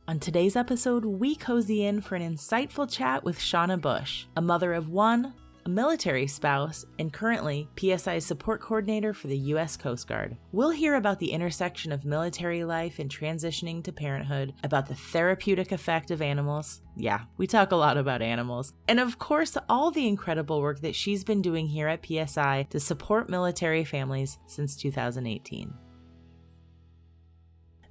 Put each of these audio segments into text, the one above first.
On today's episode, we cozy in for an insightful chat with Shawna Bush, a mother of one, a military spouse, and currently PSI's support coordinator for the U.S. Coast Guard. We'll hear about the intersection of military life and transitioning to parenthood, about the therapeutic effect of animals. Yeah, we talk a lot about animals. And of course, all the incredible work that she's been doing here at PSI to support military families since 2018.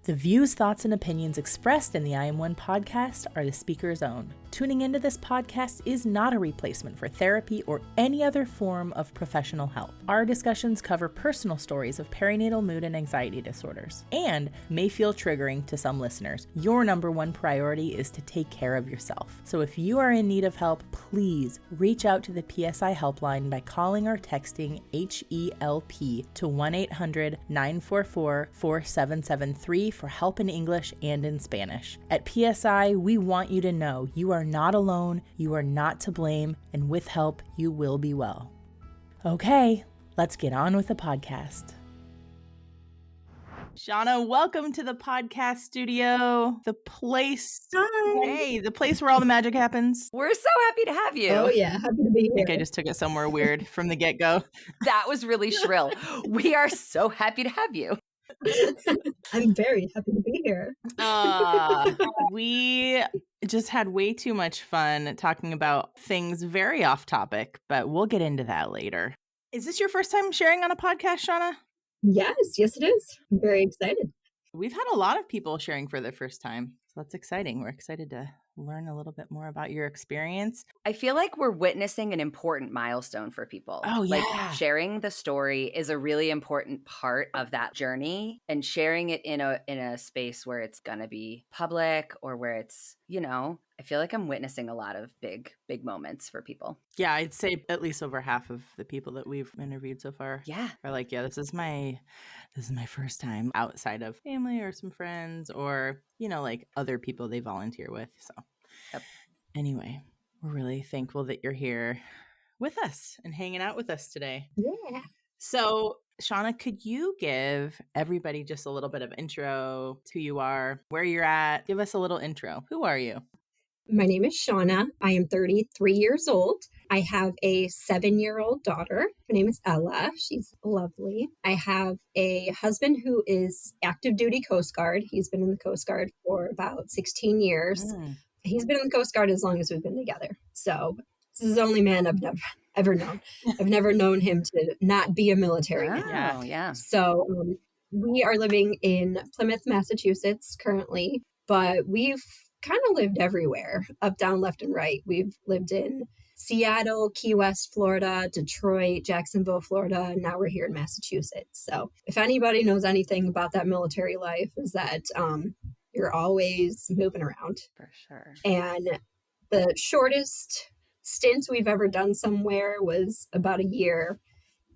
The views, thoughts, and opinions expressed in the I Am One podcast are the speaker's own. Tuning into this podcast is not a replacement for therapy or any other form of professional help. Our discussions cover personal stories of perinatal mood and anxiety disorders and may feel triggering to some listeners. Your number one priority is to take care of yourself. So if you are in need of help, please reach out to the PSI helpline by calling or texting HELP to 1-800-944-4773 for help in English and in Spanish. At PSI, we want you to know you are not alone, you are not to blame, and with help, you will be well. Okay, let's get on with the podcast. Shawna, welcome to the podcast studio. The place, Hi. Hey, the place where all the magic happens. We're so happy to have you. Oh yeah, happy to be here. I think I just took it somewhere weird from the get-go. That was really shrill. We are so happy to have you. I'm very happy to be here. We just had way too much fun talking about things very off topic, but we'll get into that later. Is this your first time sharing on a podcast, Shawna? Yes, it is. I'm very excited. We've had a lot of people sharing for the first time, so that's exciting. We're excited to learn a little bit more about your experience. I feel like we're witnessing an important milestone for people. Oh, yeah. Like sharing the story is a really important part of that journey, and sharing it in a space where it's going to be public or where it's, I feel like I'm witnessing a lot of big moments for people. Yeah, I'd say at least over half of the people that we've interviewed so far are like, yeah, this is my first time outside of family or some friends or, like other people they volunteer with. So Anyway, we're really thankful that you're here with us and hanging out with us today. Yeah. So Shawna, could you give everybody just a little bit of intro to who you are, where you're at? Give us a little intro. Who are you? My name is Shawna. I am 33 years old. I have a 7-year-old daughter. Her name is Ella. She's lovely. I have a husband who is active duty Coast Guard. He's been in the Coast Guard for about 16 years. He's been in the Coast Guard as long as we've been together. So this is the only man I've never ever known. I've never known him to not be a military man. Oh, yeah. So we are living in Plymouth, Massachusetts currently, but we've kind of lived everywhere, up, down, left, and right. We've lived in Seattle, Key West, Florida, Detroit, Jacksonville, Florida, and now we're here in Massachusetts. So if anybody knows anything about that military life, is that you're always moving around. For sure. And the shortest stint we've ever done somewhere was about a year.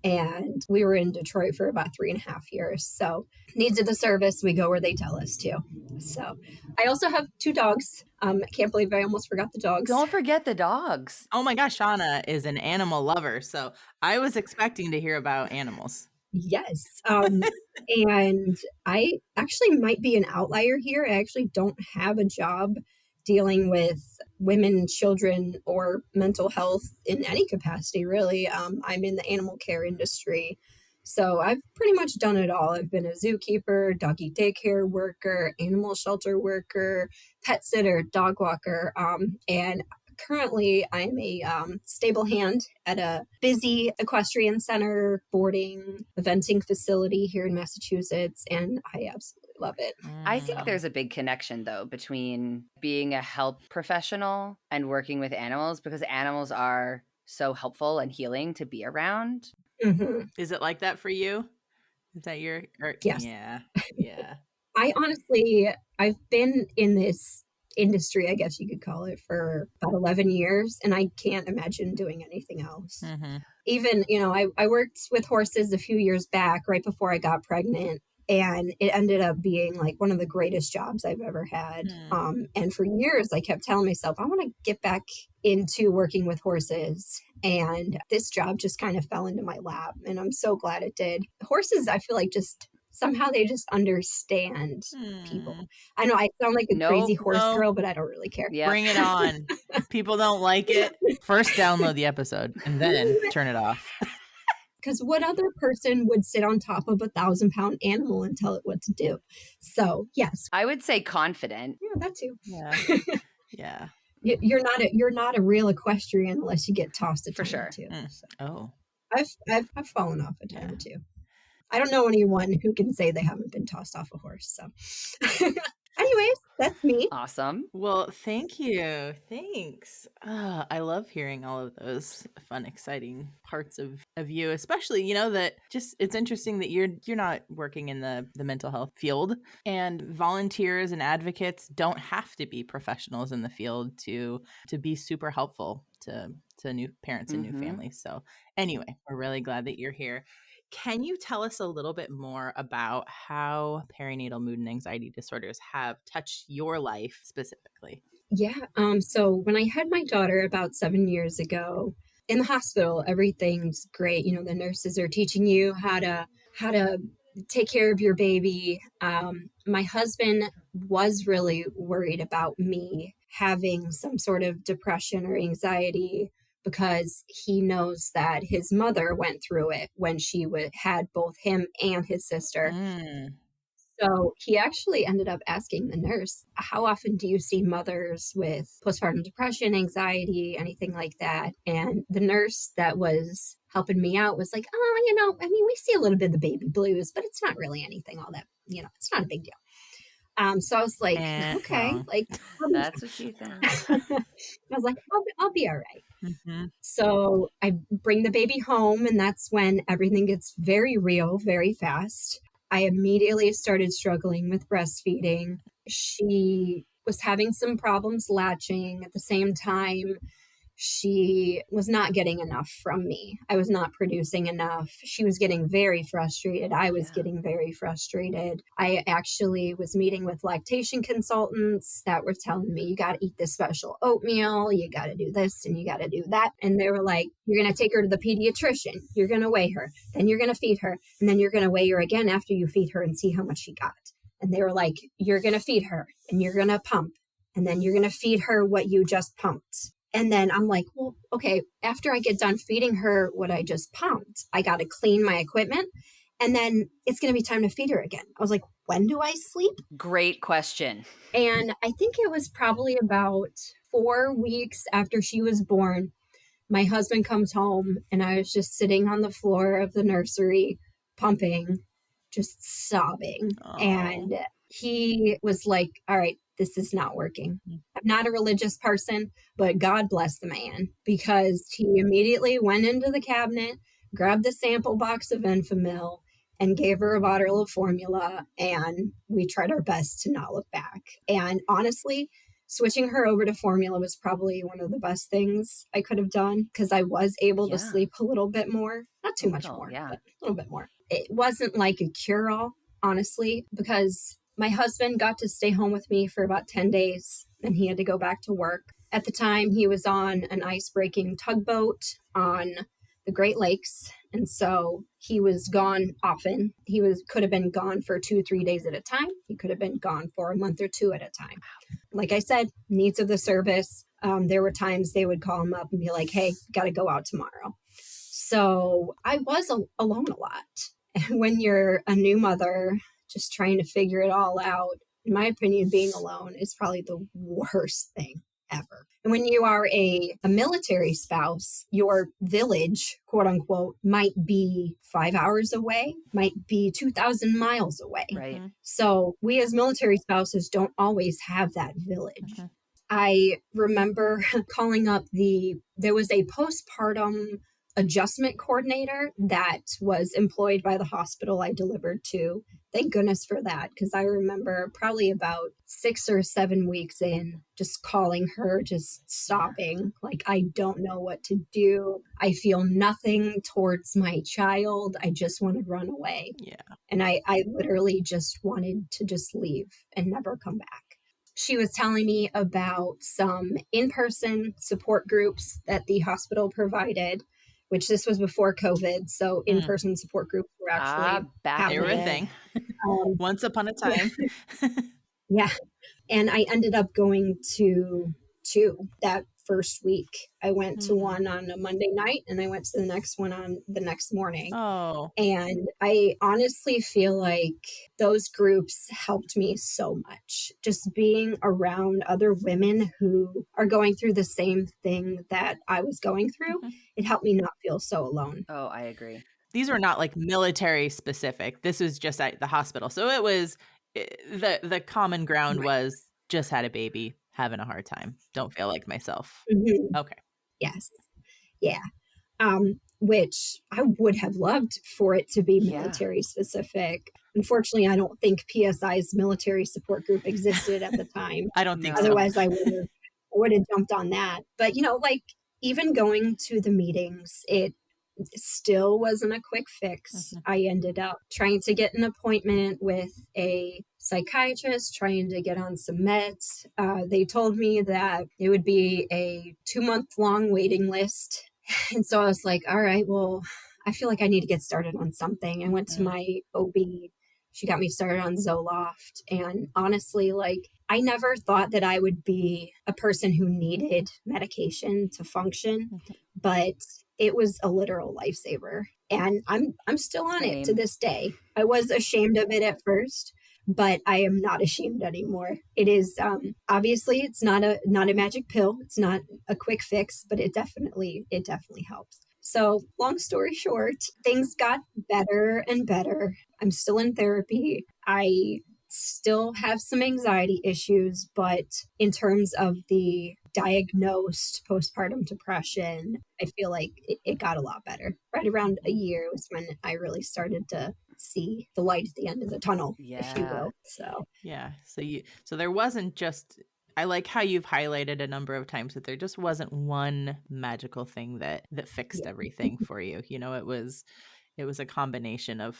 And we were in Detroit for about 3.5 years. So needs of the service, we go where they tell us to. So I also have 2 dogs. I can't believe I almost forgot the dogs. Don't forget the dogs. Oh my gosh, Shawna is an animal lover. So I was expecting to hear about animals. Yes. And I actually might be an outlier here. I actually don't have a job dealing with women, children, or mental health in any capacity, really. I'm in the animal care industry. So I've pretty much done it all. I've been a zookeeper, doggy daycare worker, animal shelter worker, pet sitter, dog walker, and currently I am a stable hand at a busy equestrian center, boarding, eventing facility here in Massachusetts, and I absolutely love it. I think there's a big connection, though, between being a health professional and working with animals, because animals are so helpful and healing to be around. Mm-hmm. Is it like that for you? Is that your... Yes. Yeah. I've been in this industry, I guess you could call it, for about 11 years, and I can't imagine doing anything else. Mm-hmm. Even, I worked with horses a few years back, right before I got pregnant, and it ended up being like one of the greatest jobs I've ever had. And for years, I kept telling myself, I want to get back into working with horses. And this job just kind of fell into my lap, and I'm so glad it did. Horses, I feel like, just somehow they just understand people. Hmm. I know I sound like a crazy Nope. horse No. girl, but I don't really care. Yep. Bring it on. If people don't like it, first download the episode and then turn it off. Because what other person would sit on top of 1,000-pound animal and tell it what to do? So yes, I would say confident. yeah, that too. Yeah. Yeah. You're not a real equestrian unless you get tossed a For time sure. or two. So Oh. I've fallen off a time Yeah. or two. I don't know anyone who can say they haven't been tossed off a horse. So, anyways, that's me. Awesome. Well, thank you. Thanks. I love hearing all of those fun, exciting parts of you, especially, that just it's interesting that you're not working in the mental health field, and volunteers and advocates don't have to be professionals in the field to be super helpful to new parents and new families. So anyway, we're really glad that you're here. Can you tell us a little bit more about how perinatal mood and anxiety disorders have touched your life specifically? Yeah. So when I had my daughter about 7 years ago in the hospital, everything's great. The nurses are teaching you how to take care of your baby. My husband was really worried about me having some sort of depression or anxiety because he knows that his mother went through it when she had both him and his sister. Mm. So he actually ended up asking the nurse, how often do you see mothers with postpartum depression, anxiety, anything like that? And the nurse that was helping me out was like, we see a little bit of the baby blues, but it's not really anything all that, it's not a big deal. So I was like, okay, Wrong. like, That's what you think. I was like, I'll be all right. Mm-hmm. So I bring the baby home, and that's when everything gets very real, very fast. I immediately started struggling with breastfeeding. She was having some problems latching. At the same time, she was not getting enough from me. I was not producing enough. She was getting very frustrated. I was getting very frustrated. I actually was meeting with lactation consultants that were telling me, you got to eat this special oatmeal, you got to do this, and you got to do that. And they were like, you're going to take her to the pediatrician, you're going to weigh her, then you're going to feed her, and then you're going to weigh her again after you feed her and see how much she got. And they were like, you're going to feed her, and you're going to pump, and then you're going to feed her what you just pumped. And then I'm like, well, okay, after I get done feeding her what I just pumped, I got to clean my equipment. And then it's going to be time to feed her again. I was like, when do I sleep? Great question. And I think it was probably about 4 weeks after she was born. My husband comes home, and I was just sitting on the floor of the nursery, pumping, just sobbing. Oh. And he was like, all right, this is not working. I'm not a religious person, but God bless the man, because he immediately went into the cabinet, grabbed the sample box of Enfamil, and gave her a bottle of formula. And we tried our best to not look back. And honestly, switching her over to formula was probably one of the best things I could have done, because I was able to sleep a little bit more. Not too much more, but a little bit more. It wasn't like a cure-all, honestly, because my husband got to stay home with me for about 10 days, and he had to go back to work. At the time, he was on an ice-breaking tugboat on the Great Lakes, and so he was gone often. Could have been gone for 2-3 days at a time. He could have been gone for a month or two at a time. Like I said, needs of the service. There were times they would call him up and be like, hey, got to go out tomorrow. So I was alone a lot. And when you're a new mother, just trying to figure it all out, in my opinion, being alone is probably the worst thing ever. And when you are a military spouse, your village, quote unquote, might be 5 hours away, might be 2,000 miles away. Right. So we as military spouses don't always have that village. Mhm. I remember calling up there was a postpartum adjustment coordinator that was employed by the hospital I delivered to. Thank goodness for that, because I remember probably about 6 or 7 weeks in, just calling her, just sobbing, like, I don't know what to do. I feel nothing towards my child. I just want to run away. Yeah. And I literally just wanted to just leave and never come back. She was telling me about some in-person support groups that the hospital provided, which this was before COVID. So in-person support groups were actually back They were a happening. thing. Once upon a time. Yeah. And I ended up going to two that first week. I went to one on a Monday night and I went to the next one on the next morning. Oh. And I honestly feel like those groups helped me so much. Just being around other women who are going through the same thing that I was going through, it helped me not feel so alone. Oh, I agree. These were not like military specific. This was just at the hospital. So it was the common ground was just had a baby, having a hard time. Don't feel like myself. Okay. Yes. Yeah. Which I would have loved for it to be military specific. Unfortunately, I don't think PSI's military support group existed at the time. I don't think so. Otherwise, I would have jumped on that. But, like even going to the meetings, it still wasn't a quick fix. I ended up trying to get an appointment with a psychiatrist, trying to get on some meds. They told me that it would be a 2-month-long waiting list. And so I was like, all right, well, I feel like I need to get started on something. I went to my OB. She got me started on Zoloft. And honestly, like, I never thought that I would be a person who needed medication to function, but it was a literal lifesaver. And I'm still on it to this day. I was ashamed of it at first, but I am not ashamed anymore. It is obviously it's not a magic pill. It's not a quick fix, but it definitely helps. So long story short, things got better and better. I'm still in therapy. I still have some anxiety issues, but in terms of the diagnosed postpartum depression, I feel like it got a lot better. Right around a year was when I really started to see the light at the end of the tunnel, if you will. So so there wasn't just, I like how you've highlighted a number of times that there just wasn't one magical thing that fixed everything for you. It was a combination of,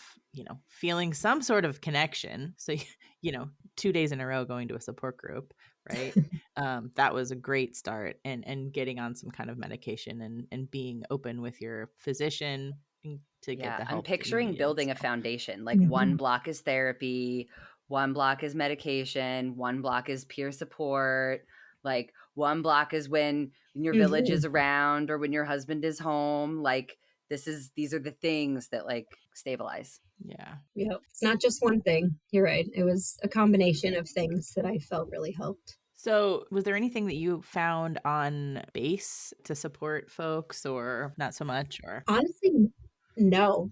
feeling some sort of connection. So, 2 days in a row going to a support group, right? That was a great start, and getting on some kind of medication and being open with your physician to get the help. I'm picturing building a foundation. Like one block is therapy, one block is medication, one block is peer support. Like one block is when your village is around or when your husband is home. Like these are the things that like stabilize. Yeah. It's not just one thing. You're right. It was a combination of things that I felt really helped. So was there anything that you found on base to support folks, or not so much? Or honestly, no.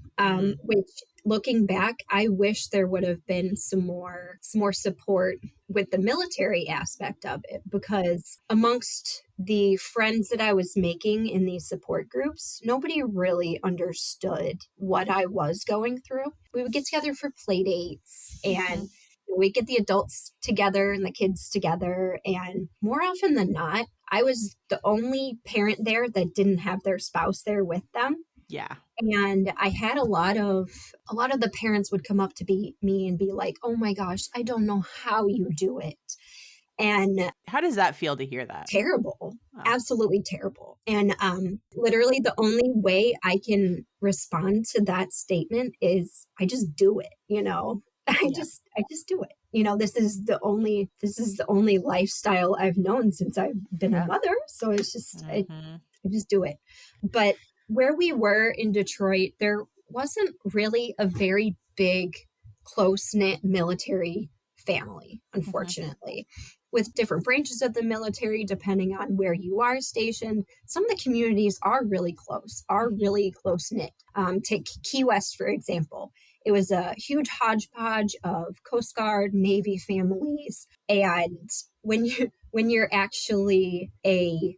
Which looking back, I wish there would have been some more support with the military aspect of it, because amongst the friends that I was making in these support groups, nobody really understood what I was going through. We would get together for play dates and we get the adults together and the kids together. And more often than not, I was the only parent there that didn't have their spouse there with them. Yeah. And I had a lot of the parents would come up to me and be like, oh my gosh, I don't know how you do it. And how does that feel to hear that? Terrible. Oh. Absolutely terrible. And literally the only way I can respond to that statement is I just do it, I just do it. This is the only lifestyle I've known since I've been a mother. So it's just, I just do it. But where we were in Detroit, there wasn't really a very big, close-knit military family, unfortunately. With different branches of the military, depending on where you are stationed, some of the communities are really close-knit. Take Key West, for example. It was a huge hodgepodge of Coast Guard, Navy families. And when you're actually a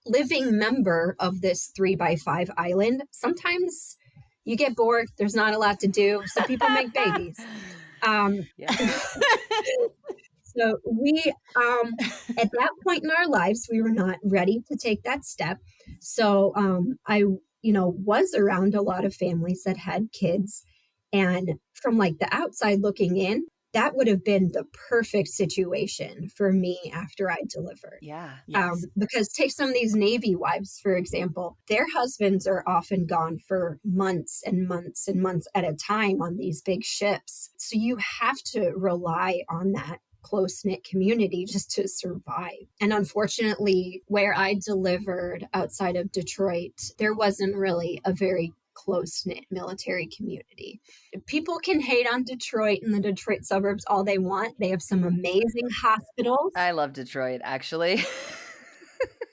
living member of this 3x5 island, sometimes you get bored. There's not a lot to do. So people make babies. So we, at that point in our lives, we were not ready to take that step. So I, was around a lot of families that had kids. And from like the outside looking in, that would have been the perfect situation for me after I delivered. Yeah. Yes. Because take some of these Navy wives, for example, their husbands are often gone for months and months and months at a time on these big ships. So you have to rely on that close-knit community just to survive. And unfortunately, where I delivered outside of Detroit, there wasn't really a very close-knit military community. People can hate on Detroit and the Detroit suburbs all they want. They have some amazing hospitals. I love Detroit, actually.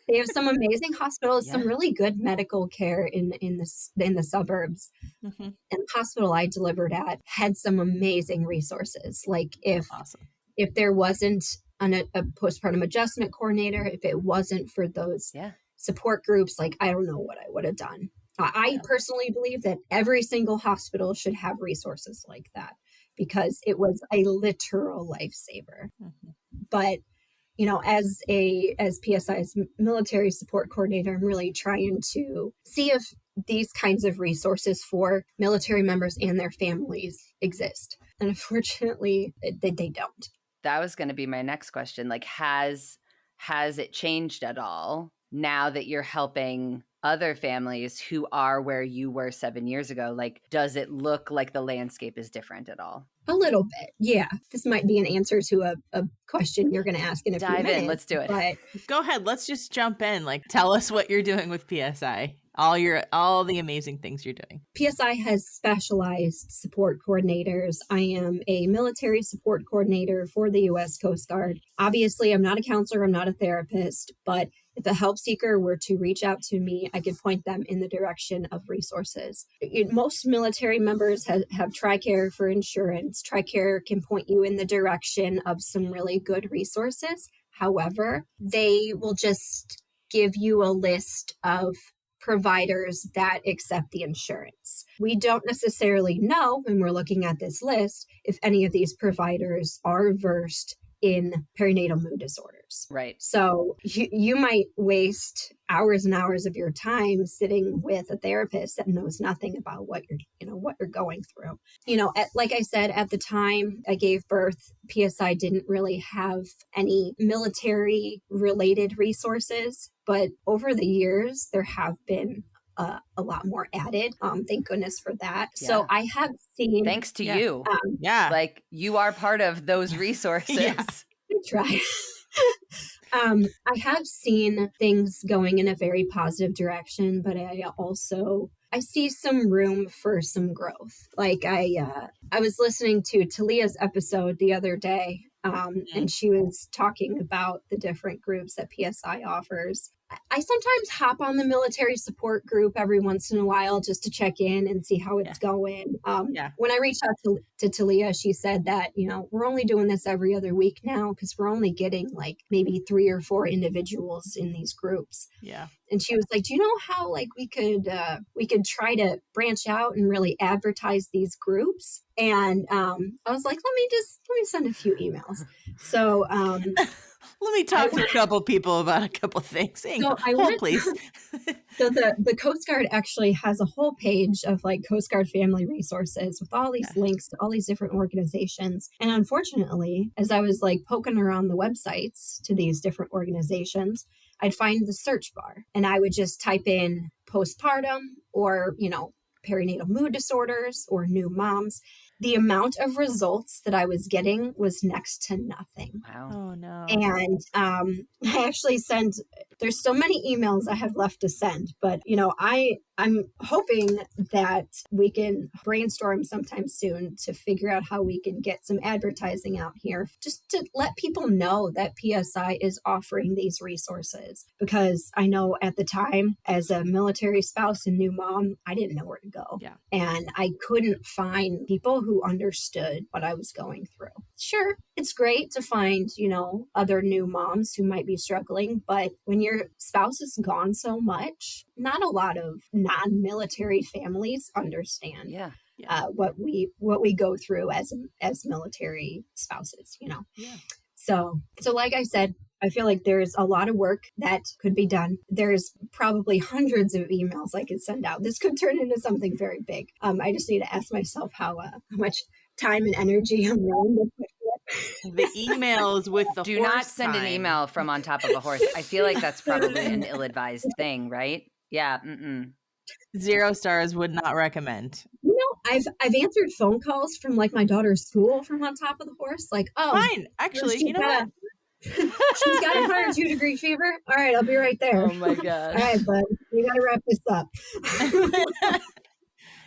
They have some amazing hospitals, some Yeah. really good medical care in the suburbs. Mm-hmm. And the hospital I delivered at had some amazing resources. Like Awesome. if there wasn't a postpartum adjustment coordinator, if it wasn't for those Yeah. support groups, like I don't know what I would have done. I personally believe that every single hospital should have resources like that because it was a literal lifesaver. Mm-hmm. But as PSI's military support coordinator, I'm really trying to see if these kinds of resources for military members and their families exist. And unfortunately, they don't. That was going to be my next question. Like, has it changed at all now that you're helping other families who are where you were 7 years ago? Like, does it look like the landscape is different at all? A little bit, yeah. This might be an answer to a question you're going to ask in a few Dive minutes. in. Let's do it. But Go ahead. Let's just jump in. Like, tell us what you're doing with PSI. All the amazing things you're doing. PSI has specialized support coordinators. I am a military support coordinator for the U.S. Coast Guard. Obviously, I'm not a counselor, I'm not a therapist, but if a help seeker were to reach out to me, I could point them in the direction of resources. Most military members have TRICARE for insurance. TRICARE can point you in the direction of some really good resources. However, they will just give you a list of providers that accept the insurance. We don't necessarily know when we're looking at this list if any of these providers are versed in perinatal mood disorders. Right. So you might waste hours and hours of your time sitting with a therapist that knows nothing about what you're going through. Like I said, at the time I gave birth, PSI didn't really have any military related resources, but over the years there have been a lot more added. Thank goodness for that. Yeah. So I have seen. Thanks to Yeah. you. Yeah. Like, you are part of those resources. Yeah. I try. I have seen things going in a very positive direction, but I see some room for some growth. Like I was listening to Talia's episode the other day, and she was talking about the different groups that PSI offers. I sometimes hop on the military support group every once in a while just to check in and see how it's going. When I reached out to Talia, she said that, we're only doing this every other week now because we're only getting like maybe 3 or 4 individuals in these groups. Yeah. And she was like, do you know how like we could try to branch out and really advertise these groups? And I was like, let me send a few emails. So let me talk to a couple people about a couple things. Please. So the Coast Guard actually has a whole page of like Coast Guard family resources with all these links to all these different organizations. And unfortunately, as I was like poking around the websites to these different organizations, I'd find the search bar and I would just type in postpartum or, perinatal mood disorders or new moms. The amount of results that I was getting was next to nothing. Wow. Oh, no. And I actually there's so many emails I have left to send, but, I'm hoping that we can brainstorm sometime soon to figure out how we can get some advertising out here just to let people know that PSI is offering these resources. Because I know at the time, as a military spouse and new mom, I didn't know where to go. Yeah. And I couldn't find people who understood what I was going through. Sure, it's great to find, other new moms who might be struggling, but when your spouse is gone so much, not a lot of non-military families understand what we go through as military spouses, Yeah. So like I said, I feel like there's a lot of work that could be done. There's probably hundreds of emails I could send out. This could turn into something very big. I just need to ask myself how much time and energy I'm willing to put The emails with the Do horse not send an time. email from on top of a horse. I feel like that's probably an ill-advised thing, right? Yeah. 0 stars, would not recommend. You know, I've answered phone calls from like my daughter's school from on top of the horse. Like, oh, Fine. Actually, she's you know got what? she's got a 102-degree fever. All right, I'll be right there. Oh my All gosh. right, bud, we got to wrap this up.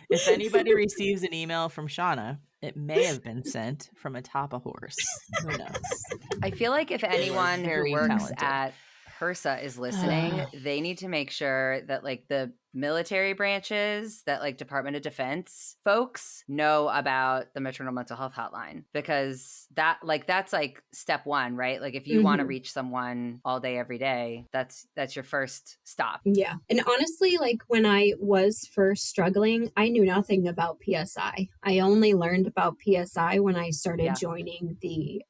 If anybody receives an email from Shawna, it may have been sent from atop a horse. Who knows? I feel like if anyone who very works talented. at HRSA is listening, they need to make sure that like the military branches, that like Department of Defense folks know about the maternal mental health hotline, because that's like step one, right? Like if you want to reach someone all day, every day, that's your first stop. Yeah. And honestly, like when I was first struggling, I knew nothing about PSI. I only learned about PSI when I started joining the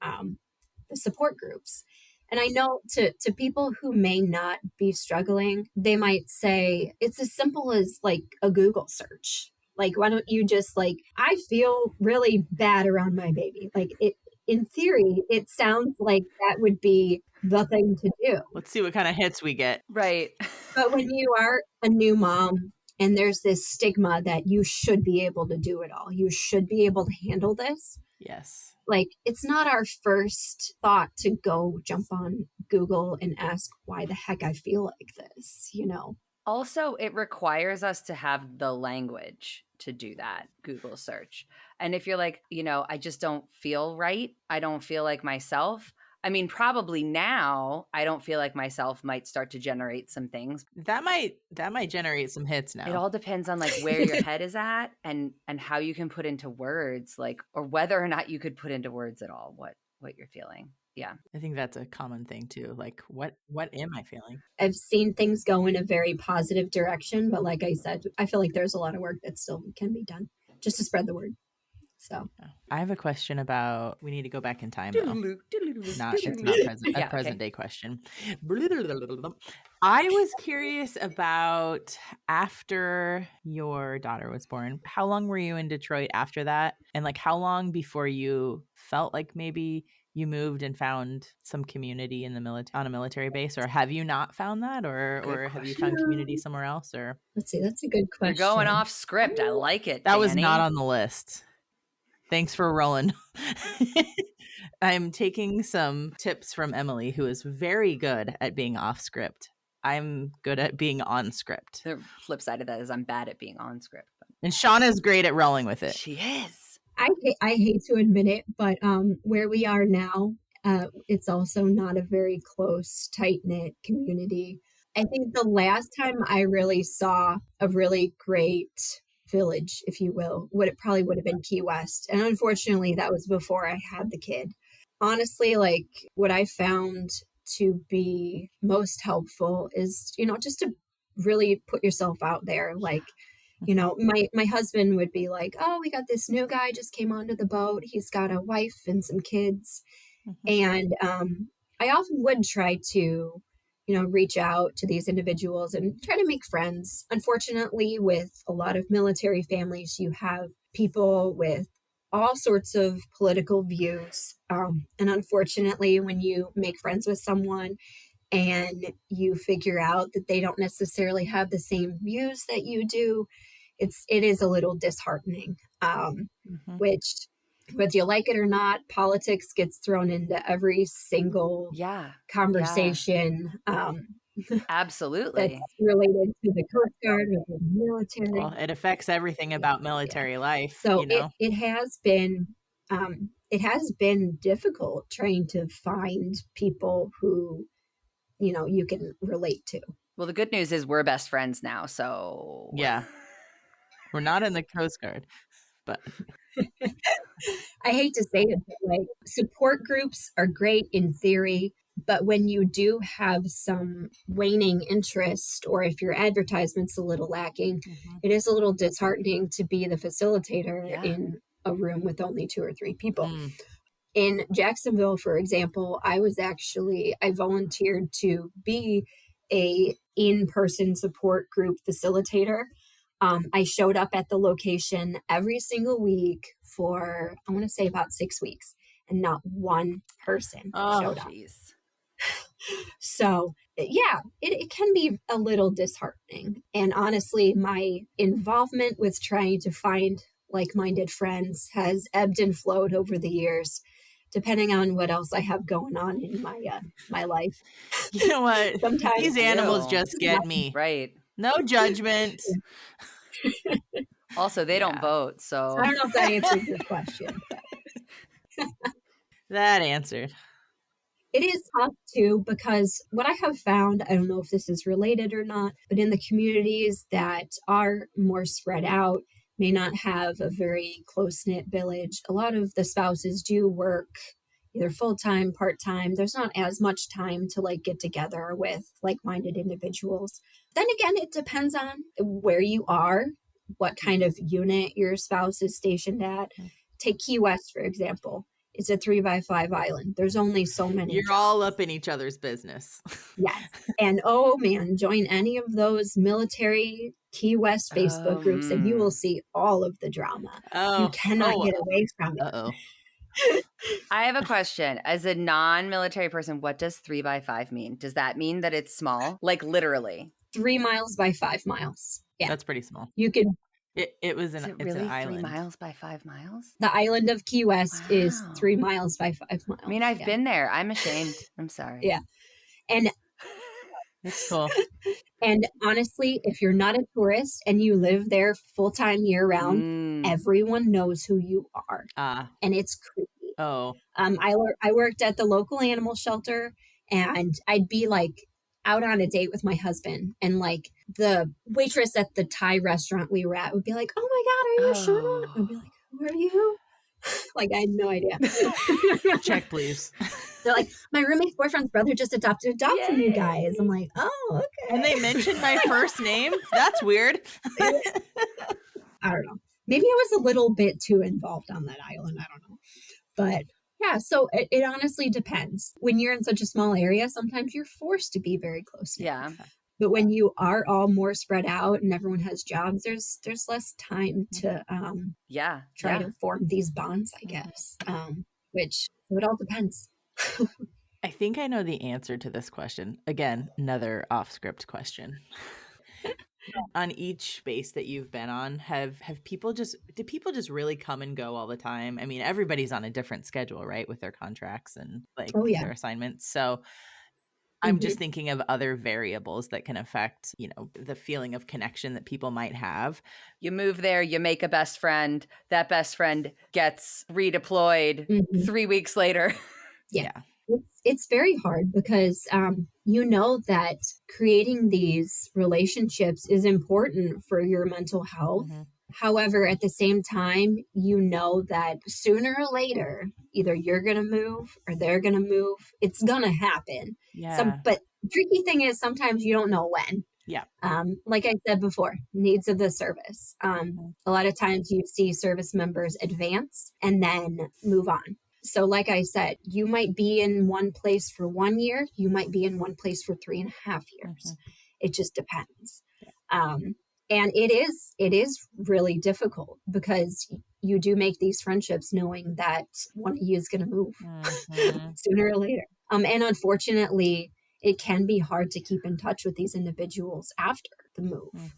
support groups. And I know to people who may not be struggling, they might say it's as simple as like a Google search. Like, why don't you just like, I feel really bad around my baby. Like it, in theory, it sounds like that would be the thing to do. Let's see what kind of hits we get. Right. But when you are a new mom and there's this stigma that you should be able to do it all, you should be able to handle this. Yes. Like, it's not our first thought to go jump on Google and ask why the heck I feel like this, you know? Also, it requires us to have the language to do that Google search. And if you're like, you know, I just don't feel right, I don't feel like myself. I mean, probably now I don't feel like myself might start to generate some things. That might generate some hits now. It all depends on like where your head is at and how you can put into words, like, or whether or not you could put into words at all what you're feeling. Yeah. I think that's a common thing too. Like, what am I feeling? I've seen things go in a very positive direction, but like I said, I feel like there's a lot of work that still can be done just to spread the word. So I have a question about, we need to go back in time though. It's not a present day question. I was curious about after your daughter was born, how long were you in Detroit after that? And like how long before you felt like maybe you moved and found some community in the on a military base, or have you not found that, or have you found community somewhere else? Or let's see, that's a good question. You're going off script. I like it. That Danny. was not on the list. Thanks for rolling. I'm taking some tips from Emily, who is very good at being off script. I'm good at being on script. The flip side of that is I'm bad at being on script. And Shawna's great at rolling with it. She is. I hate to admit it, but where we are now, it's also not a very close, tight-knit community. I think the last time I really saw a really great village, if you will, it probably would have been Key West. And unfortunately, that was before I had the kid. Honestly, like what I found to be most helpful is, you know, just to really put yourself out there. Like, you know, my husband would be like, oh, we got this new guy just came onto the boat. He's got a wife and some kids. And I often would try to, you know, reach out to these individuals and try to make friends. Unfortunately, with a lot of military families, you have people with all sorts of political views. And unfortunately, when you make friends with someone and you figure out that they don't necessarily have the same views that you do, it is a little disheartening, which, whether you like it or not, politics gets thrown into every single conversation. Absolutely. That's related to the Coast Guard or the military. Well, it affects everything about military life. So you know? it has been difficult trying to find people who, you know, you can relate to. Well, the good news is we're best friends now. So yeah, we're not in the Coast Guard, but I hate to say it, but like support groups are great in theory, but when you do have some waning interest, or if your advertisement's a little lacking, it is a little disheartening to be the facilitator in a room with only 2 or 3 people. In Jacksonville, for example, I volunteered to be a in-person support group facilitator. I showed up at the location every single week for, I want to say about 6 weeks. and not one person showed up. Jeez. So, yeah, it can be a little disheartening. And honestly, my involvement with trying to find like-minded friends has ebbed and flowed over the years, depending on what else I have going on in my life. You know what? Sometimes These animals just get me. Right. No judgment. Also, they don't vote, so I don't know if that answered your question. That answered. It is tough too, because what I have found, I don't know if this is related or not, but in the communities that are more spread out, may not have a very close knit village, a lot of the spouses do work either full time, part time. There's not as much time to like get together with like minded individuals. Then again, it depends on where you are, what kind of unit your spouse is stationed at. Take Key West, for example. It's a 3x5 island. There's only so many. You're all up in each other's business. Yes. And oh man, join any of those military Key West Facebook groups and you will see all of the drama. You cannot get away from it. Uh-oh. I have a question. As a non-military person, what does 3x5 mean? Does that mean that it's small? Like literally? 3 miles by 5 miles. Yeah. That's pretty small. You could. It was Is an, it it's really an island. 3 miles by 5 miles? The island of Key West is Wow. 3 miles by 5 miles. I mean, I've been there. I'm ashamed. I'm sorry. Yeah. And It's cool. And honestly, if you're not a tourist and you live there full time year round, everyone knows who you are. And it's creepy. Oh. I worked at the local animal shelter and I'd be like out on a date with my husband and like the waitress at the Thai restaurant we were at would be like, "Oh my God, are you Shawna?" I'd be like, "Who are you?" Like I had no idea. Check, please. They're like, "My roommate's boyfriend's brother just adopted a dog from you guys." I'm like, "Oh, okay." And they mentioned my first name? That's weird. I don't know. Maybe I was a little bit too involved on that island. I don't know. But yeah, so it honestly depends. When you're in such a small area, sometimes you're forced to be very close. Yeah. But when you are all more spread out and everyone has jobs, there's less time to try to form these bonds, I guess. Which so it all depends. I think I know the answer to this question. Again, another off-script question. On each space that you've been on, do people just really come and go all the time? I mean, everybody's on a different schedule, right, with their contracts and like their assignments. So I'm just thinking of other variables that can affect, the feeling of connection that people might have. You move there, you make a best friend. That best friend gets redeployed 3 weeks later. Yeah. It's very hard because you know that creating these relationships is important for your mental health. However, at the same time, you know that sooner or later, either you're going to move or they're going to move. It's going to happen. Yeah. But tricky thing is sometimes you don't know when. Yeah. Like I said before, needs of the service. A lot of times you see service members advance and then move on. So like I said, you might be in one place for 1 year. You might be in one place for 3.5 years. It just depends. And it is really difficult because you do make these friendships knowing that one of you is going to move sooner or later. And unfortunately, it can be hard to keep in touch with these individuals after the move.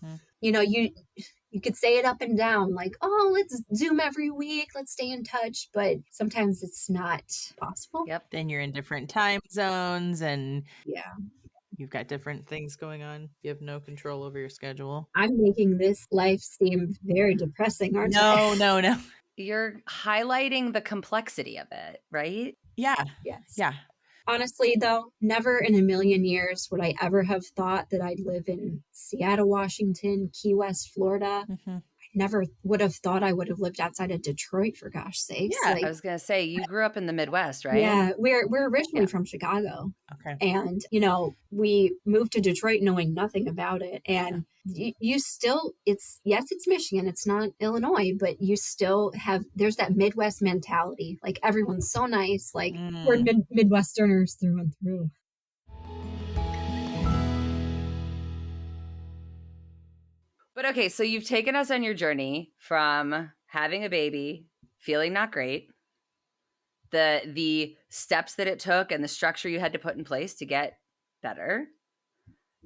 You could say it up and down like, "Oh, let's Zoom every week. Let's stay in touch." But sometimes it's not possible. Yep. Then you're in different time zones and you've got different things going on. You have no control over your schedule. I'm making this life seem very depressing, aren't I? No. You're highlighting the complexity of it, right? Yeah. Yes. Yeah. Honestly, though, never in a million years would I ever have thought that I'd live in Seattle, Washington, Key West, Florida. I never would have thought I would have lived outside of Detroit, for gosh sakes. Yeah, I was going to say, you grew up in the Midwest, right? Yeah, we're originally from Chicago. Okay. And, we moved to Detroit knowing nothing about it. And you still, it's Michigan, it's not Illinois, but you still there's that Midwest mentality. Like everyone's so nice. Like we're Midwesterners through and through. But okay, so you've taken us on your journey from having a baby, feeling not great, the steps that it took and the structure you had to put in place to get better.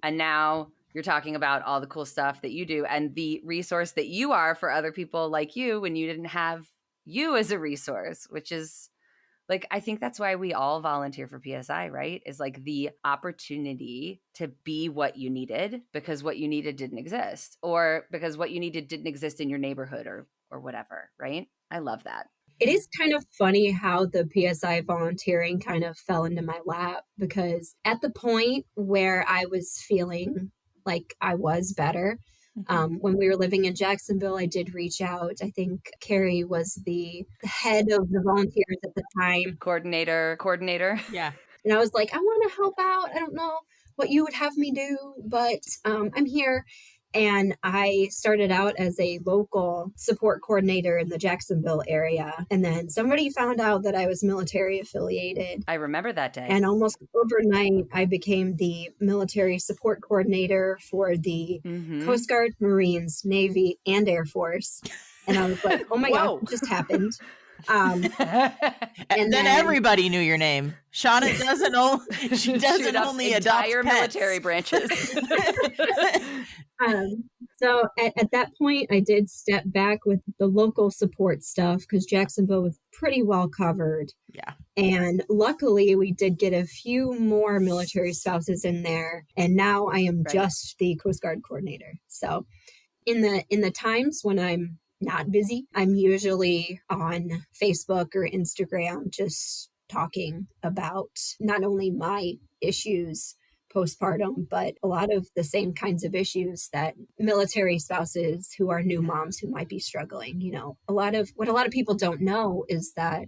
And now you're talking about all the cool stuff that you do and the resource that you are for other people like you when you didn't have you as a resource, which is like, I think that's why we all volunteer for PSI, right? Is like the opportunity to be what you needed because what you needed didn't exist, or because what you needed didn't exist in your neighborhood or whatever, right? I love that. It is kind of funny how the PSI volunteering kind of fell into my lap, because at the point where I was feeling like I was better, when we were living in Jacksonville, I did reach out. I think Carrie was the head of the volunteers at the time. Coordinator. Yeah. And I was like, I want to help out. I don't know what you would have me do, but I'm here. And I started out as a local support coordinator in the Jacksonville area. And then somebody found out that I was military affiliated. I remember that day. And almost overnight, I became the military support coordinator for the Coast Guard, Marines, Navy, and Air Force. And I was like, oh my God, what just happened? And then everybody knew your name. Shawna doesn't only adopt pets. Military branches. So at that point, I did step back with the local support stuff because Jacksonville was pretty well covered. Yeah. And luckily, we did get a few more military spouses in there. And now I am just the Coast Guard coordinator. So in the times when I'm not busy, I'm usually on Facebook or Instagram just talking about not only my issues postpartum, but a lot of the same kinds of issues that military spouses who are new moms who might be struggling. You know, what a lot of people don't know is that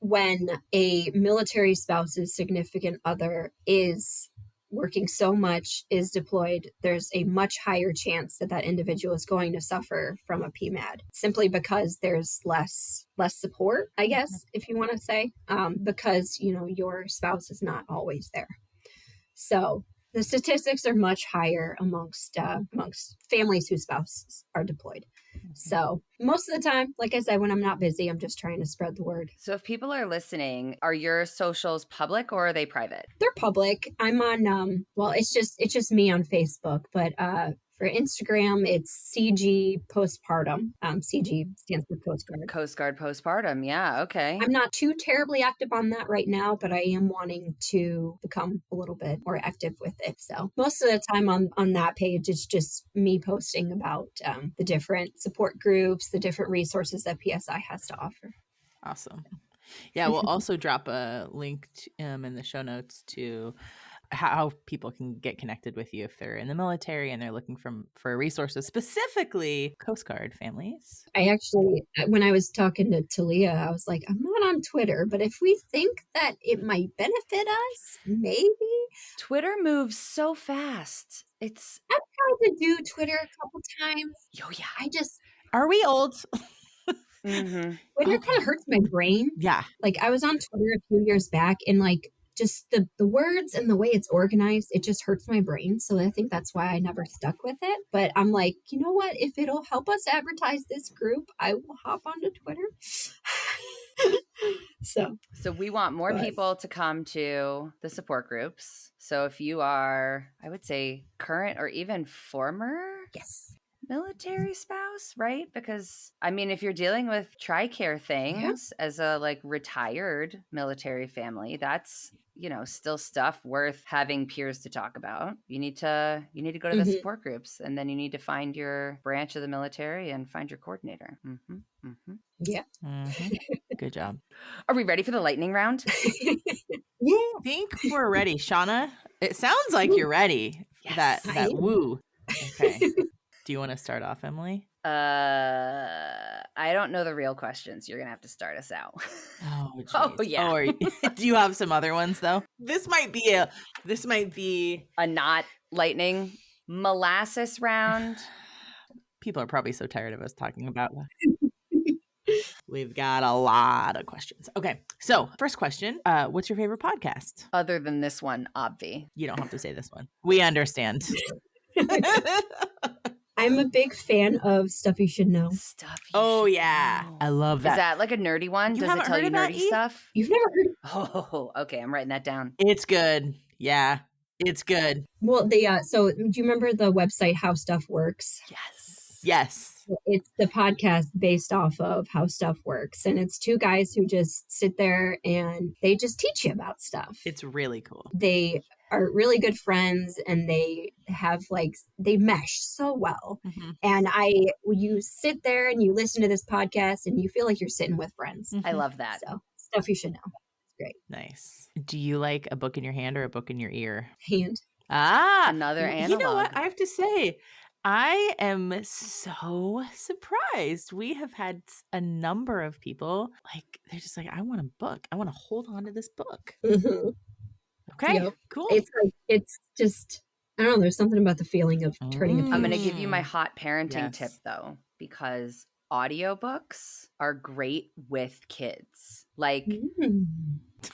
when a military spouse's significant other is working so much, is deployed, there's a much higher chance that that individual is going to suffer from a PMAD, simply because there's less support, I guess, if you want to say, because, you know, your spouse is not always there. So the statistics are much higher amongst families whose spouses are deployed. So most of the time, like I said, when I'm not busy, I'm just trying to spread the word. So if people are listening, are your socials public or are they private? They're public. I'm on, it's just me on Facebook, but for Instagram, it's CG postpartum. CG stands for Coast Guard. Coast Guard postpartum. Yeah. Okay. I'm not too terribly active on that right now, but I am wanting to become a little bit more active with it. So most of the time on that page, it's just me posting about the different support groups, the different resources that PSI has to offer. Awesome. Yeah, we'll also drop a link in the show notes to how people can get connected with you if they're in the military and they're looking for resources, specifically Coast Guard families. I actually, when I was talking to Talia, I was like, I'm not on Twitter, but if we think that it might benefit us, maybe. Twitter moves so fast. I've tried to do Twitter a couple times. Oh yeah. Are we old? Twitter kind of hurts my brain. Yeah. Like I was on Twitter a few years back and like just the words and the way it's organized, it just hurts my brain. So I think that's why I never stuck with it. But I'm like, you know what? If it'll help us advertise this group, I will hop onto Twitter. So we want more people to come to the support groups. So if you are, I would say, current or even former military spouse, right? Because I mean, if you're dealing with TRICARE things as a like retired military family, that's, you know, still stuff worth having peers to talk about. You need to go to the support groups, and then you need to find your branch of the military and find your coordinator. Yeah. Good job. Are we ready for the lightning round? Yeah. I think we're ready. Shawna, it sounds like you're ready. Yes, that woo. Okay. Do you want to start off, Emily? I don't know the real questions. You're going to have to start us out. Oh, geez. Oh yeah. Do you have some other ones though? This might be a not lightning molasses round. People are probably so tired of us talking about that. We've got a lot of questions. Okay. So first question, what's your favorite podcast? Other than this one, obvi. You don't have to say this one. We understand. I'm a big fan of Stuff You Should Know. Stuff you Oh, should yeah. know. I love Is that. that like a nerdy one? You Does it haven't tell heard you of that, nerdy E? stuff? You've never heard of Oh, okay. I'm writing that down. It's good. Yeah, it's good. Well, so do you remember the website How Stuff Works? Yes. It's the podcast based off of How Stuff Works. And it's two guys who just sit there and they just teach you about stuff. It's really cool. They are really good friends and they have they mesh so well. Mm-hmm. And you sit there and you listen to this podcast and you feel like you're sitting with friends. I love that. So Stuff You Should Know. It's great. Nice. Do you like a book in your hand or a book in your ear? Hand. Ah, Another You know what? analog. I have to say, I am so surprised. We have had a number of people they're just like, I want a book. I want to hold on to this book. Mm-hmm. Okay, Yep. cool. It's just, I don't know. There's something about the feeling of turning a page. I'm going to give you my hot parenting tip, Yes. though, because audiobooks are great with kids. Like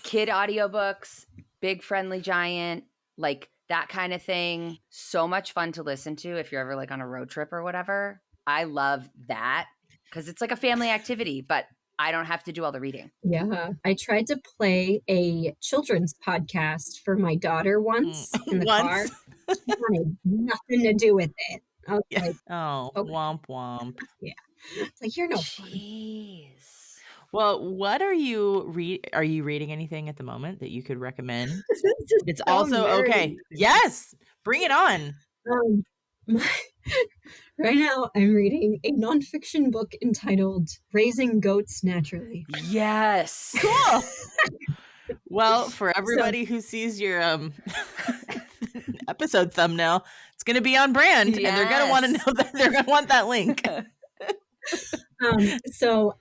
kid audiobooks, Big Friendly Giant, like that kind of thing. So much fun to listen to if you're ever like on a road trip or whatever. I love that because it's like a family activity, but I don't have to do all the reading. Yeah. I tried to play a children's podcast for my daughter once in the car. She wanted nothing to do with it. I was like, oh, okay. womp womp. Yeah. It's like, you're no fun. Jeez. Well, what are you Are you reading anything at the moment that you could recommend? It's so also nerdy. okay. Yes, bring it on. Right now, I'm reading a nonfiction book entitled "Raising Goats Naturally." Yes. Cool. Well, for everybody who sees your episode thumbnail, it's going to be on brand, and they're going to want to know that they're going to want that link. So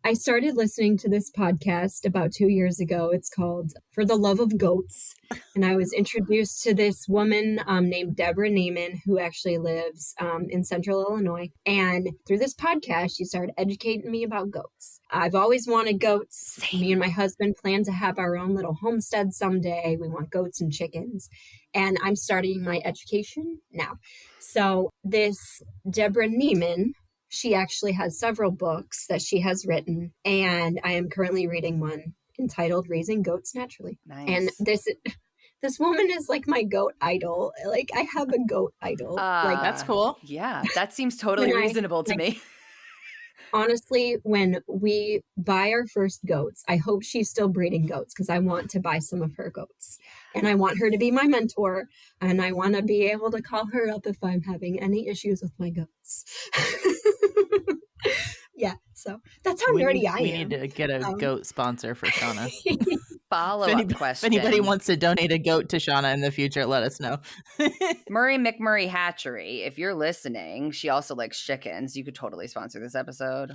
I started listening to this podcast about 2 years ago. It's called For the Love of Goats. And I was introduced to this woman named Deborah Neiman, who actually lives in central Illinois. And through this podcast, she started educating me about goats. I've always wanted goats. Same. Me and my husband plan to have our own little homestead someday. We want goats and chickens. And I'm starting my education now. So this Deborah Neiman, she actually has several books that she has written, and I am currently reading one entitled Raising Goats Naturally. Nice. And this woman is like my goat idol. Like, I have a goat idol. That's cool. Yeah, that seems totally reasonable to me. Honestly, when we buy our first goats, I hope she's still breeding goats because I want to buy some of her goats. And I want her to be my mentor. And I want to be able to call her up if I'm having any issues with my goats. Yeah, so that's how nerdy I am. We need to get a goat sponsor for Shawna. Follow-up question. If anybody wants to donate a goat to Shawna in the future, let us know. Murray McMurray Hatchery, if you're listening, she also likes chickens. You could totally sponsor this episode.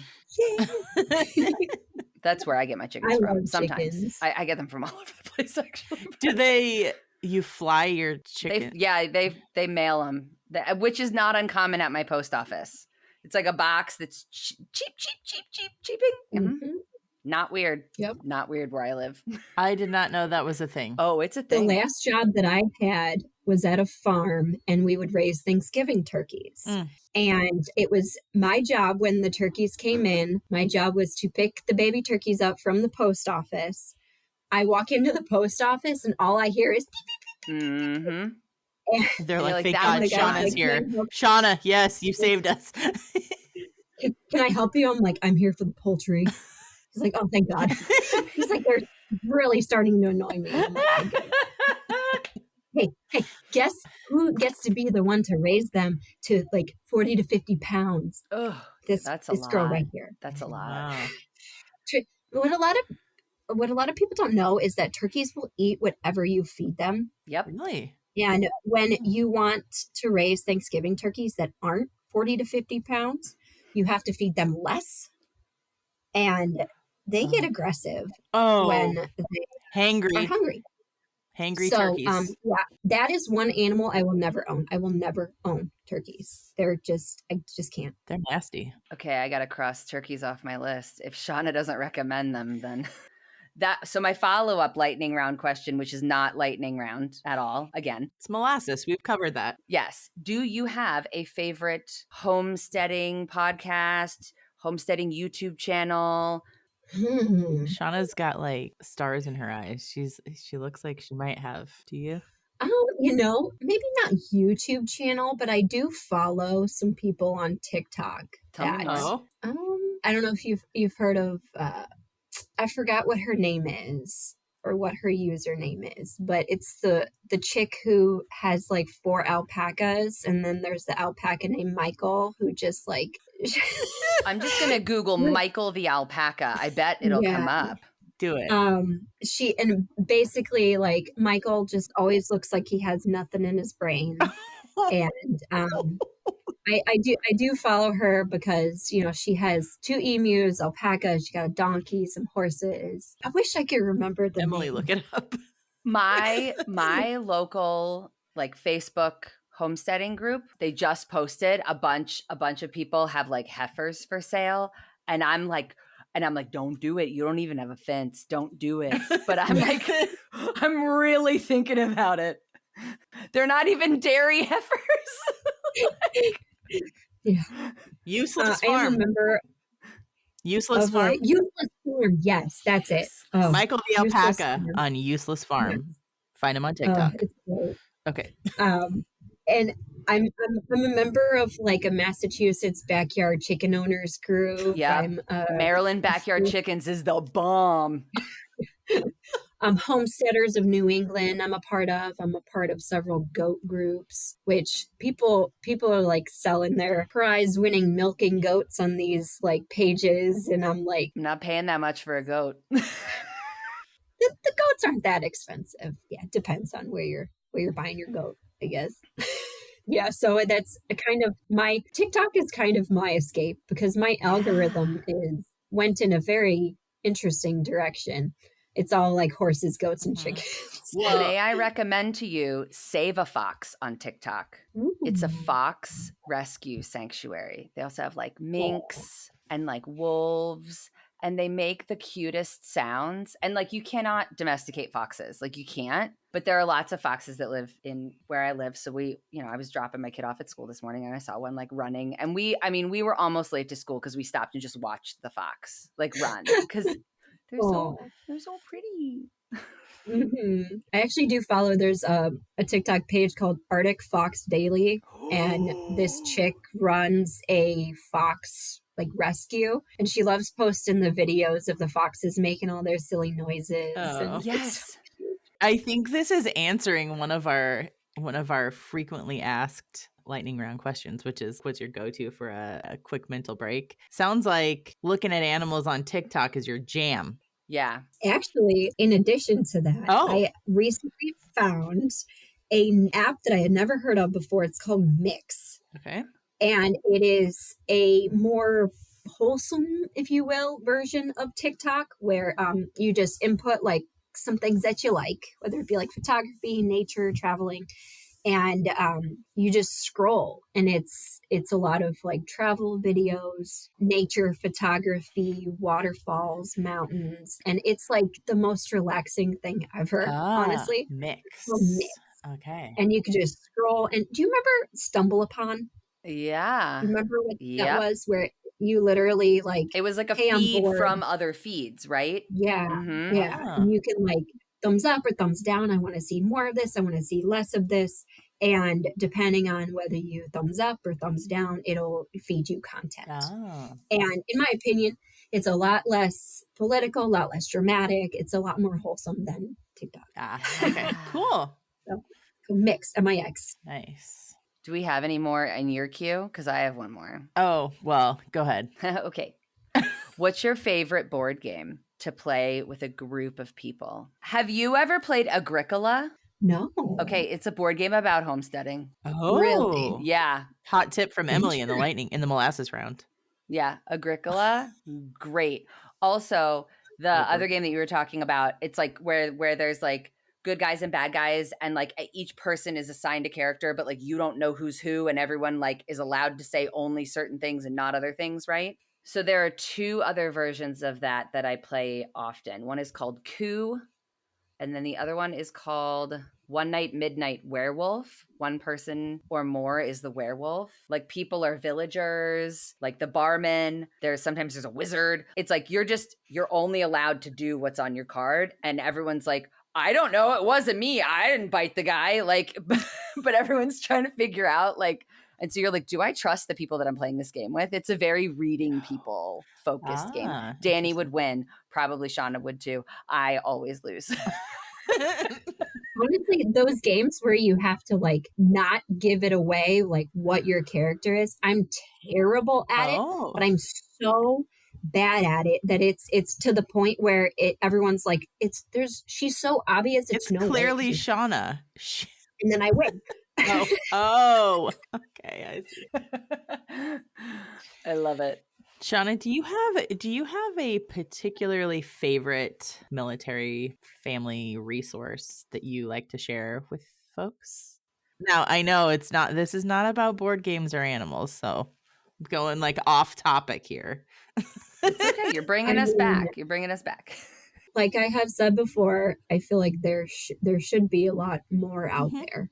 That's where I get my chickens from. Sometimes I get them from all over the place, actually. Do you fly your chicken? They mail them, which is not uncommon at my post office. It's like a box that's cheaping. Mm-hmm. Not weird. Yep. Not weird where I live. I did not know that was a thing. Oh, it's a thing. The last job that I had was at a farm, and we would raise Thanksgiving turkeys. And it was my job when the turkeys came in. My job was to pick the baby turkeys up from the post office. I walk into the post office, and all I hear is beep, beep, beep, beep, beep. Mm-hmm. They're like, thank that God Shauna's here. Shawna, yes, you saved us. Can I help you? I'm like, I'm here for the poultry. He's like, oh, thank God. He's like, they're really starting to annoy me. I'm like, okay. Hey, guess who gets to be the one to raise them to like 40 to 50 pounds? Oh, this girl lot. right here. That's a lot. Wow. What a lot of people don't know is that turkeys will eat whatever you feed them. Yep. Really? And when you want to raise Thanksgiving turkeys that aren't 40 to 50 pounds, you have to feed them less. And they get aggressive when they are hungry. Hangry turkeys. Yeah, that is one animal I will never own. I will never own turkeys. I just can't. They're nasty. Okay, I got to cross turkeys off my list. If Shawna doesn't recommend them, then So my follow-up lightning round question, which is not lightning round at all, again. It's molasses. We've covered that. Yes. Do you have a favorite homesteading podcast, homesteading YouTube channel? Shawna's got like stars in her eyes. She looks like she might have. Do you? Maybe not YouTube channel, but I do follow some people on TikTok. Tell me more. I don't know if you've heard of I forgot what her name is or what her username is, but it's the chick who has like 4 alpacas, and then there's the alpaca named Michael who just like I'm just gonna Google Michael the alpaca. I bet it'll come up. Do it. And basically like Michael just always looks like he has nothing in his brain. And I do follow her because, she has 2 emus, alpacas, she got a donkey, some horses. I wish I could remember the Emily, name. look it up. My local like Facebook homesteading group, they just posted a bunch of people have like heifers for sale, and I'm like, don't do it. You don't even have a fence. Don't do it. But I'm like, I'm really thinking about it. They're not even dairy heifers. Yeah. Useless I am farm. a member Useless farm. Useless Farm. Yes, that's it. Oh, Michael the Useless alpaca Farm. on Useless Farm. Yes. Find him on TikTok. It's great. Okay. And I'm a member of like a Massachusetts backyard chicken owners group. Yeah, Maryland Backyard Chickens is the bomb. Homesteaders of New England I'm a part of. I'm a part of several goat groups, which people are like selling their prize winning milking goats on these like pages, and I'm like, I'm not paying that much for a goat. the goats aren't that expensive. Yeah, it depends on where you're buying your goat, I guess. Yeah, so that's a kind of my TikTok is kind of my escape because my algorithm went in a very interesting direction. It's all like horses, goats, and chickens. May I recommend to you Save a Fox on TikTok? Ooh. It's a fox rescue sanctuary. They also have like minks and like wolves, and they make the cutest sounds. And like you cannot domesticate foxes, like you can't. But there are lots of foxes that live in where I live. So I was dropping my kid off at school this morning and I saw one like running. And we were almost late to school because we stopped and just watched the fox like run because they're so pretty. Mm-hmm. I actually do follow. There's a TikTok page called Arctic Fox Daily, and this chick runs a fox like rescue, and she loves posting the videos of the foxes making all their silly noises. Oh. Yes. I think this is answering one of our frequently asked lightning round questions, which is what's your go-to for a quick mental break? Sounds like looking at animals on TikTok is your jam. Yeah. Actually, in addition to that, I recently found an app that I had never heard of before. It's called Mix. Okay. And it is a more wholesome, if you will, version of TikTok where you just input like some things that you like, whether it be like photography, nature, traveling, and you just scroll, and it's a lot of like travel videos, nature photography, waterfalls, mountains, and it's like the most relaxing thing ever, honestly. Mix. Mix. Okay. And you could just scroll. And do you remember Stumble Upon? Yeah. Do you remember what that was, where you literally like it was like a feed from other feeds, right? Yeah. Mm-hmm. Yeah. And you can like thumbs up or thumbs down. I want to see more of this. I want to see less of this. And depending on whether you thumbs up or thumbs down, it'll feed you content. And in my opinion, it's a lot less political, a lot less dramatic. It's a lot more wholesome than TikTok. Okay. Cool. So Mix, MIX. Nice. Do we have any more in your queue? Because I have one more. Oh, well, go ahead. Okay. What's your favorite board game to play with a group of people? Have you ever played Agricola? No. Okay, it's a board game about homesteading. Oh, really? Yeah. Hot tip from Emily in the molasses round. Yeah, Agricola, great. Also, the other game that you were talking about, it's like where there's like good guys and bad guys, and like each person is assigned a character, but like you don't know who's who, and everyone like is allowed to say only certain things and not other things, right? So there are two other versions of that I play often. One is called Coup, and then the other one is called One Night Midnight Werewolf. One person or more is the werewolf. Like people are villagers, like the barman. Sometimes there's a wizard. It's like you're only allowed to do what's on your card, and everyone's like, I don't know, it wasn't me. I didn't bite the guy. Like, but everyone's trying to figure out like. And so you're like, do I trust the people that I'm playing this game with? It's a very reading people focused game. Danny would win. Probably Shawna would too. I always lose. Honestly, those games where you have to like not give it away, like what your character is, I'm terrible at it, but I'm so bad at it that it's to the point where everyone's like, she's so obvious. It's no clearly way. Shawna. And then I win. Okay, I see. I love it. Shawna, do you have a particularly favorite military family resource that you like to share with folks? Now, I know this is not about board games or animals, so I'm going like off topic here. It's okay. You're bringing us back. You're bringing us back. Like I have said before, I feel like there should be a lot more out there.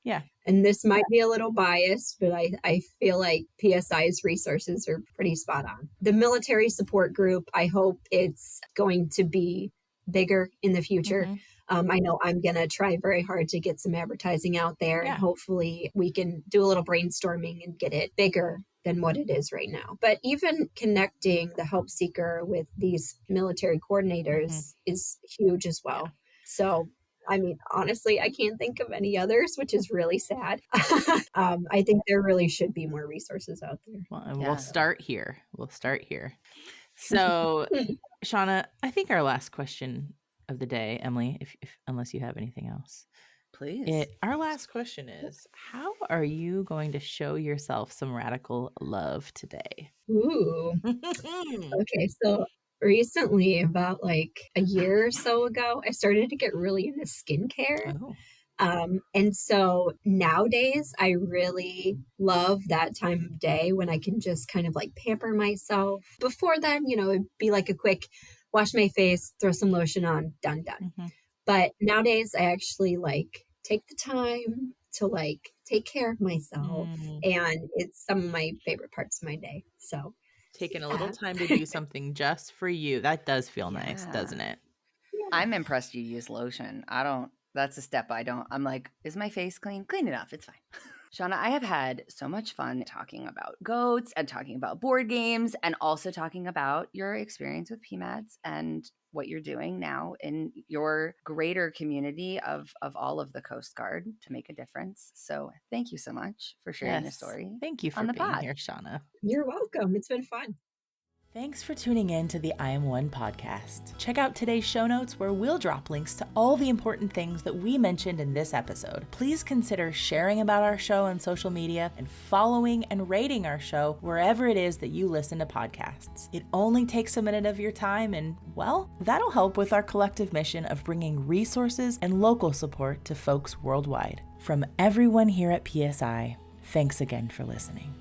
Yeah. And this might be a little biased, but I feel like PSI's resources are pretty spot on. The military support group, I hope it's going to be bigger in the future. I know I'm going to try very hard to get some advertising out there, and hopefully we can do a little brainstorming and get it bigger than what it is right now. But even connecting the help seeker with these military coordinators is huge as well. So, I mean, honestly, I can't think of any others, which is really sad. I think there really should be more resources out there. Well, and we'll start here. So, Shawna, I think our last question of the day, Emily, if unless you have anything else. Please. Our last question is, how are you going to show yourself some radical love today? Ooh. Okay, so recently, about like a year or so ago, I started to get really into skincare. And so nowadays, I really love that time of day when I can just kind of like pamper myself. Before then, it'd be like a quick wash my face, throw some lotion on, done. But nowadays, I actually like take the time to like take care of myself. And it's some of my favorite parts of my day. So taking a little time to do something just for you. That does feel nice, doesn't it? I'm impressed you use lotion. That's a step I don't. I'm like, is my face clean? Clean enough. It's fine. Shawna, I have had so much fun talking about goats and talking about board games and also talking about your experience with PMADS and what you're doing now in your greater community of all of the Coast Guard to make a difference. So thank you so much for sharing your story. Thank you for being here, Shawna. You're welcome. It's been fun. Thanks for tuning in to the I Am One podcast. Check out today's show notes where we'll drop links to all the important things that we mentioned in this episode. Please consider sharing about our show on social media and following and rating our show wherever it is that you listen to podcasts. It only takes a minute of your time and, well, that'll help with our collective mission of bringing resources and local support to folks worldwide. From everyone here at PSI, thanks again for listening.